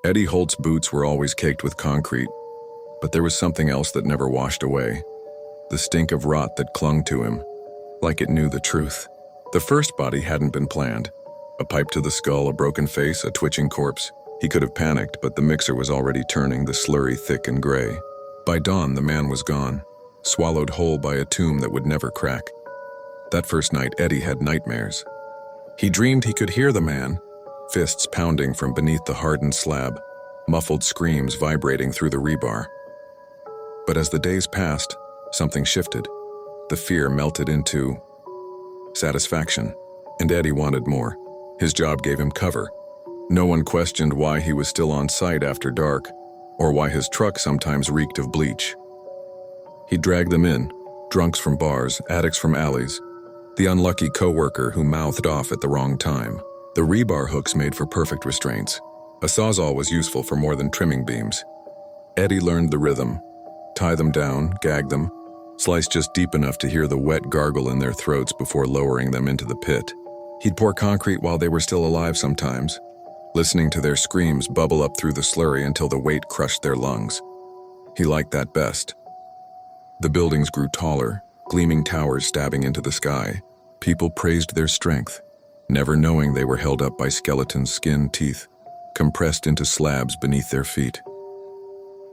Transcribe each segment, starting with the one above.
Eddie Holt's boots were always caked with concrete, but there was something else that never washed away. The stink of rot that clung to him, like it knew the truth. The first body hadn't been planned. A pipe to the skull, a broken face, a twitching corpse. He could have panicked, but the mixer was already turning, the slurry thick and gray. By dawn, the man was gone, swallowed whole by a tomb that would never crack. That first night, Eddie had nightmares. He dreamed he could hear the man, fists pounding from beneath the hardened slab, muffled screams vibrating through the rebar. But as the days passed, something shifted. The fear melted into satisfaction, and Eddie wanted more. His job gave him cover. No one questioned why he was still on site after dark, or why his truck sometimes reeked of bleach. He'd drag them in, drunks from bars, addicts from alleys, the unlucky coworker who mouthed off at the wrong time. The rebar hooks made for perfect restraints. A sawzall was useful for more than trimming beams. Eddie learned the rhythm. Tie them down, gag them, slice just deep enough to hear the wet gargle in their throats before lowering them into the pit. He'd pour concrete while they were still alive sometimes, listening to their screams bubble up through the slurry until the weight crushed their lungs. He liked that best. The buildings grew taller, gleaming towers stabbing into the sky. People praised their strength, never knowing they were held up by skeleton skin teeth, compressed into slabs beneath their feet.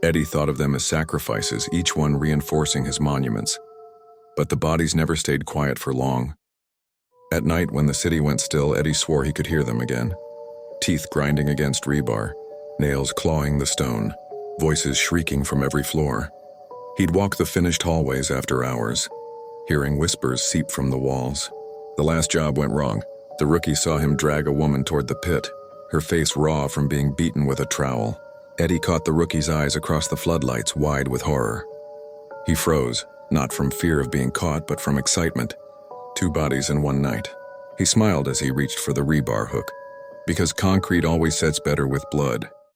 Eddie thought of them as sacrifices, each one reinforcing his monuments. But the bodies never stayed quiet for long. At night, when the city went still, Eddie swore he could hear them again. Teeth grinding against rebar, nails clawing the stone, voices shrieking from every floor. He'd walk the finished hallways after hours, hearing whispers seep from the walls. The last job went wrong. The rookie saw him drag a woman toward the pit, her face raw from being beaten with a trowel. Eddie caught the rookie's eyes across the floodlights, wide with horror. He froze, not from fear of being caught, but from excitement. 2 bodies in one night. He smiled as he reached for the rebar hook, because concrete always sets better with blood.